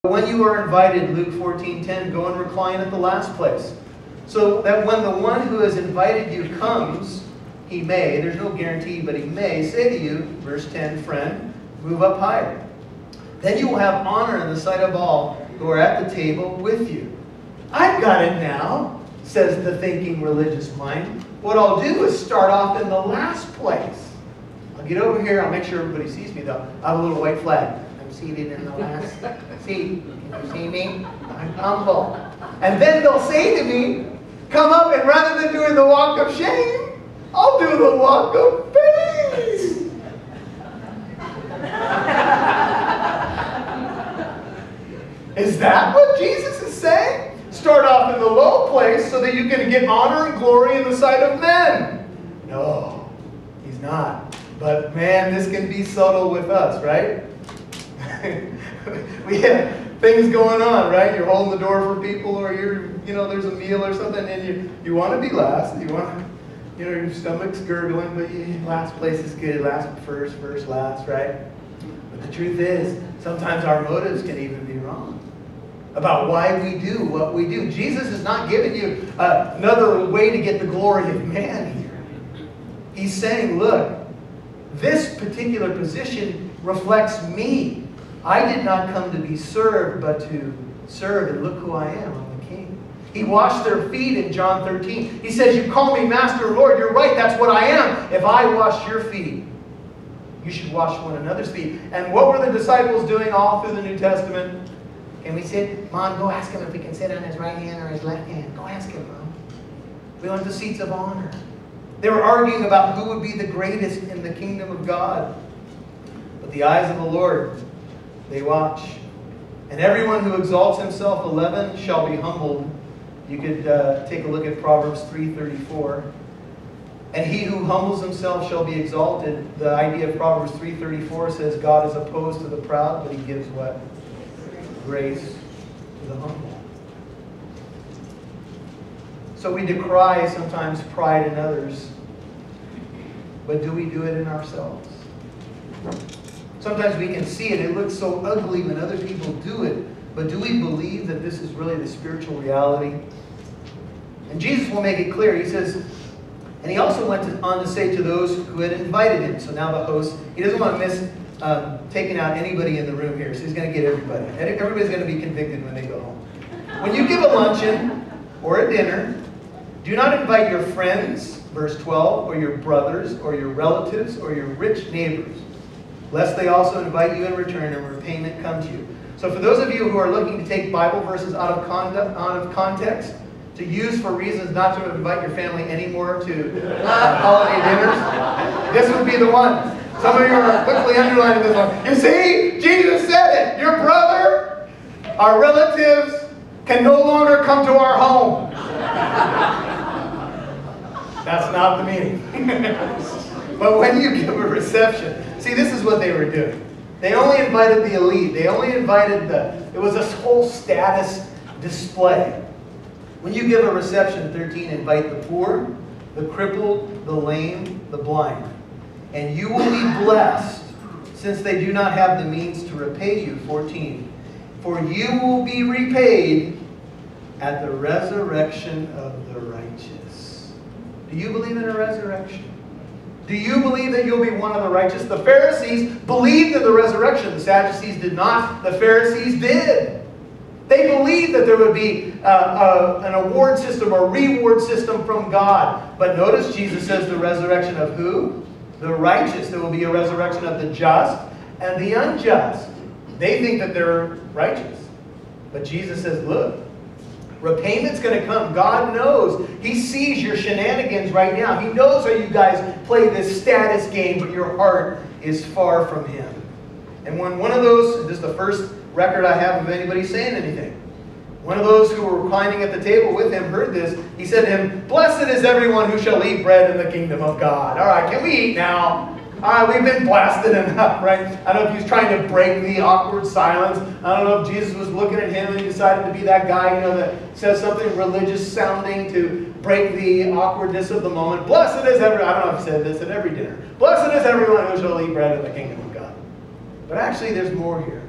When you are invited, Luke 14:10, go and recline at the last place. So that when the one who has invited you comes, he may, there's no guarantee, but he may say to you, verse 10, friend, move up higher. Then you will have honor in the sight of all who are at the table with you. I've got it now, says the thinking religious mind. What I'll do is start off in the last place. I'll get over here, I'll make sure everybody sees me though. I have a little white flag. I'm seated in the last seat. Can you see me? I'm humble. And then they'll say to me, come up, and rather than doing the walk of shame, I'll do the walk of faith. Is that what Jesus is saying? Start off in the low place so that you can get honor and glory in the sight of men. No, he's not. But man, this can be subtle with us, right? We have things going on, right? You're holding the door for people, or there's a meal or something, and you want to be last. You want to, your stomach's gurgling, but last place is good. Last first last, right? But the truth is, sometimes our motives can even be wrong about why we do what we do. Jesus is not giving you another way to get the glory of man here. He's saying, look, this particular position reflects me. I did not come to be served, but to serve, and look who I am. I'm the king. He washed their feet in John 13. He says, you call me Master and Lord. You're right, that's what I am. If I wash your feet, you should wash one another's feet. And what were the disciples doing all through the New Testament? Can we sit? Mom, go ask him if we can sit on his right hand or his left hand. Go ask him, Mom. We want the seats of honor. They were arguing about who would be the greatest in the kingdom of God. But the eyes of the Lord, they watch. And everyone who exalts himself, 11, shall be humbled. You could take a look at Proverbs 3:34. And he who humbles himself shall be exalted. The idea of Proverbs 3:34 says God is opposed to the proud, but he gives what? Grace to the humble. So we decry sometimes pride in others. But do we do it in ourselves? Sometimes we can see it. It looks so ugly when other people do it. But do we believe that this is really the spiritual reality? And Jesus will make it clear. He says, and he also went on to say to those who had invited him. So now the host, he doesn't want to miss taking out anybody in the room here. So he's going to get everybody. Everybody's going to be convicted when they go home. When you give a luncheon or a dinner, do not invite your friends, verse 12, or your brothers, or your relatives, or your rich neighbors, lest they also invite you in return and repayment come to you. So for those of you who are looking to take Bible verses out of context, to use for reasons not to invite your family anymore to holiday dinners, this would be the one. Some of you are quickly underlining this one. You see, Jesus said it. Your brother, our relatives, can no longer come to our home. That's not the meaning. But when you give a reception, see, this is what they were doing. They only invited the elite. They only invited it was a whole status display. When you give a reception, 13, invite the poor, the crippled, the lame, the blind. And you will be blessed, since they do not have the means to repay you, 14. For you will be repaid at the resurrection of the righteous. Do you believe in a resurrection? Do you believe that you'll be one of the righteous? The Pharisees believed in the resurrection. The Sadducees did not. The Pharisees did. They believed that there would be an award system or reward system from God. But notice Jesus says the resurrection of who? The righteous. There will be a resurrection of the just and the unjust. They think that they're righteous. But Jesus says, look, repayment's going to come. God knows. He sees your shenanigans right now. He knows how you guys play this status game, but your heart is far from Him. And when one of those, this is the first record I have of anybody saying anything. One of those who were reclining at the table with him heard this. He said to him, blessed is everyone who shall eat bread in the kingdom of God. All right, can we eat now? All right, we've been blasted enough, right? I don't know if he was trying to break the awkward silence. I don't know if Jesus was looking at him and he decided to be that guy, that says something religious sounding to break the awkwardness of the moment. Blessed is everyone. I don't know if he said this at every dinner. Blessed is everyone who shall eat bread in the kingdom of God. But actually, there's more here.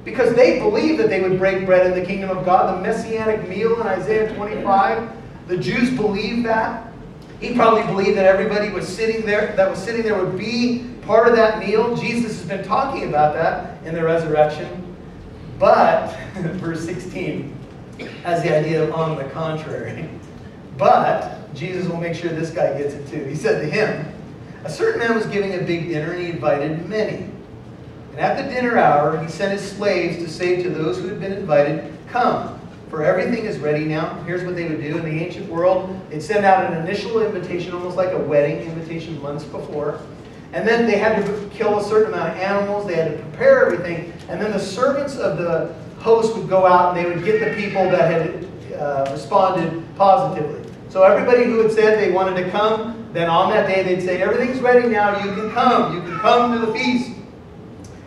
Because they believed that they would break bread in the kingdom of God, the messianic meal in Isaiah 25. The Jews believed that. He probably believed that everybody was sitting there, would be part of that meal. Jesus has been talking about that in the resurrection. But, verse 16 has the idea of on the contrary. But, Jesus will make sure this guy gets it too. He said to him, a certain man was giving a big dinner and he invited many. And at the dinner hour, he sent his slaves to say to those who had been invited, come, for everything is ready now. Here's what they would do in the ancient world. They'd send out an initial invitation, almost like a wedding invitation months before. And then they had to kill a certain amount of animals. They had to prepare everything. And then the servants of the host would go out and they would get the people that had responded positively. So everybody who had said they wanted to come, then on that day they'd say, everything's ready now. You can come. You can come to the feast.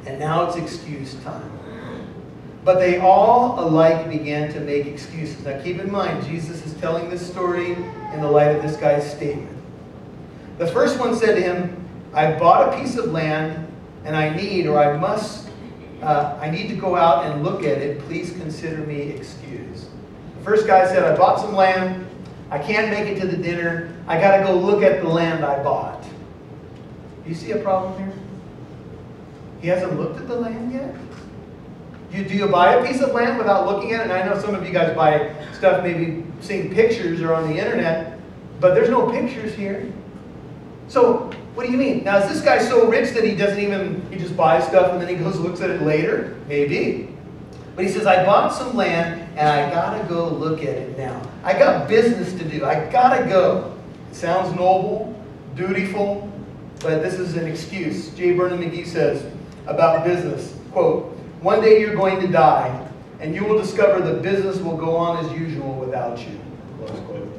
And now it's excuse time. But they all alike began to make excuses. Now keep in mind, Jesus is telling this story in the light of this guy's statement. The first one said to him, I bought a piece of land and I need to go out and look at it. Please consider me excused. The first guy said, I bought some land. I can't make it to the dinner. I got to go look at the land I bought. Do you see a problem here? He hasn't looked at the land yet? Do you buy a piece of land without looking at it? And I know some of you guys buy stuff maybe seeing pictures or on the internet, but there's no pictures here. So, what do you mean? Now, is this guy so rich that he just buys stuff and then he goes and looks at it later? Maybe. But he says, I bought some land and I gotta go look at it now. I got business to do. I gotta go. It sounds noble, dutiful, but this is an excuse. J. Vernon McGee says about business, quote, one day you're going to die and you will discover the business will go on as usual without you. Close quote.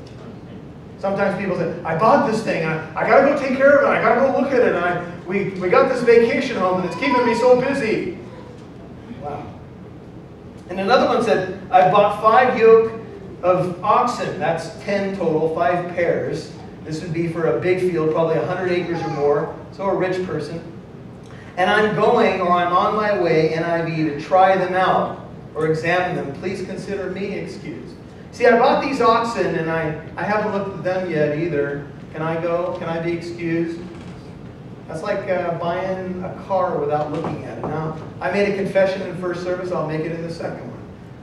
Sometimes people say, I bought this thing, I got to go take care of it, I got to go look at it, and we got this vacation home and it's keeping me so busy. Wow. And another one said, I bought 5 yoke of oxen, that's 10 total, 5 pairs. This would be for a big field, probably 100 acres or more, so a rich person. And I'm going, or I'm on my way, NIV, to try them out or examine them. Please consider me excused. See, I bought these oxen and I haven't looked at them yet either. Can I go? Can I be excused? That's like buying a car without looking at it. Now, I made a confession in first service. I'll make it in the second one.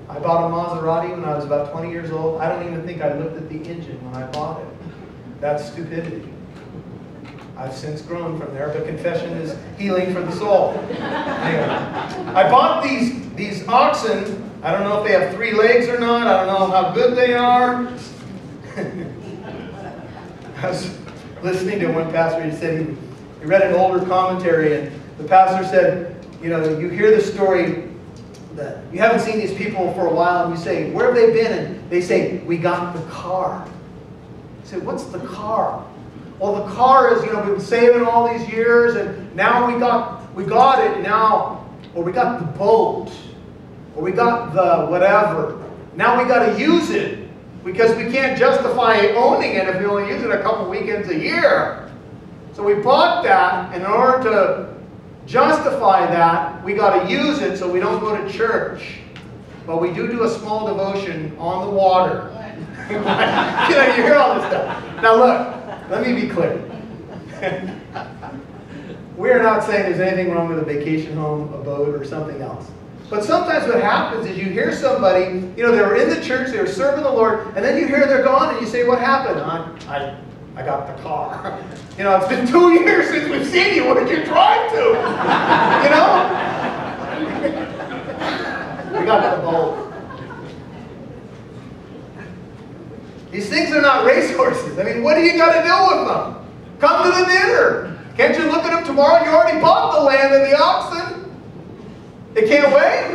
I bought a Maserati when I was about 20 years old. I don't even think I looked at the engine when I bought it. That's stupidity. I've since grown from there, but confession is healing for the soul. Anyway, I bought these oxen. I don't know if they have 3 legs or not. I don't know how good they are. I was listening to one pastor. He said he read an older commentary, and the pastor said, you know, you hear the story that you haven't seen these people for a while, and you say, where have they been? And they say, we got the car. I said, what's the car? Well, the car is, you know, we've been saving all these years, and now we got it now, or we got the boat, or we got the whatever. Now we got to use it, because we can't justify owning it if we only use it a couple weekends a year. So we bought that, and in order to justify that, we got to use it so we don't go to church. But we do a small devotion on the water. You know, you hear all this stuff. Now look. Let me be clear. We're not saying there's anything wrong with a vacation home, a boat, or something else. But sometimes what happens is you hear somebody, you know, they were in the church, they were serving the Lord, and then you hear they're gone, and you say, what happened? I got the car. You know, it's been 2 years since we've seen you. What did you drive to? You know? We got the boat. These things are not racehorses. I mean, what do you got to do with them? Come to the dinner. Can't you look at them tomorrow? You already bought the land and the oxen. They can't wait?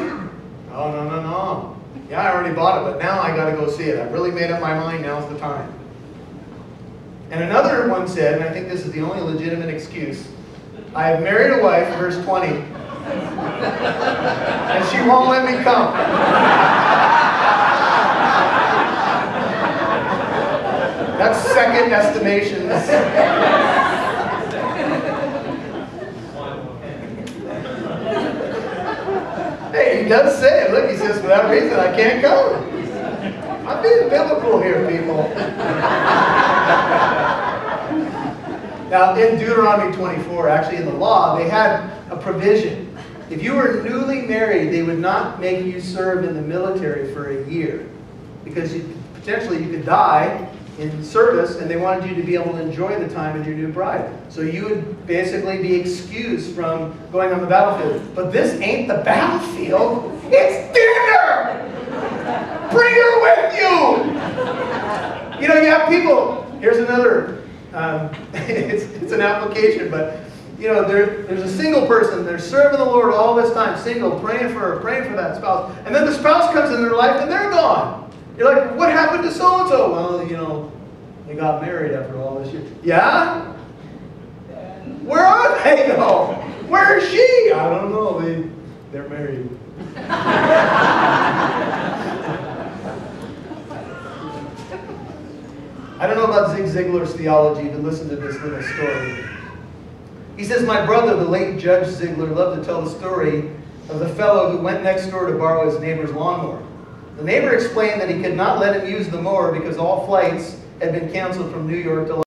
Oh, no. Yeah, I already bought it, but now I got to go see it. I've really made up my mind. Now's the time. And another one said, and I think this is the only legitimate excuse, I have married a wife, verse 20, and she won't let me come. That's second estimations. Hey, you does say it. Look, he says, for that reason, I can't go. I'm being biblical here, people. Now, in Deuteronomy 24, actually in the law, they had a provision. If you were newly married, they would not make you serve in the military for a year. Because potentially you could die in service, and they wanted you to be able to enjoy the time with your new bride. So you would basically be excused from going on the battlefield. But this ain't the battlefield, it's dinner! Bring her with you! You know, you have people, here's another, it's an application, but you know, there's a single person, they're serving the Lord all this time, single, praying for her, praying for that spouse, and then the spouse comes in their life and they're gone. You're like, what happened to so-and-so? Well, you know, they got married after all this year. Yeah? Where are they, though? Where is she? I don't know. They're married. I don't know about Zig Ziglar's theology, but listen to this little story. He says, my brother, the late Judge Ziglar, loved to tell the story of the fellow who went next door to borrow his neighbor's lawnmower. The neighbor explained that he could not let him use the mower because all flights had been canceled from New York to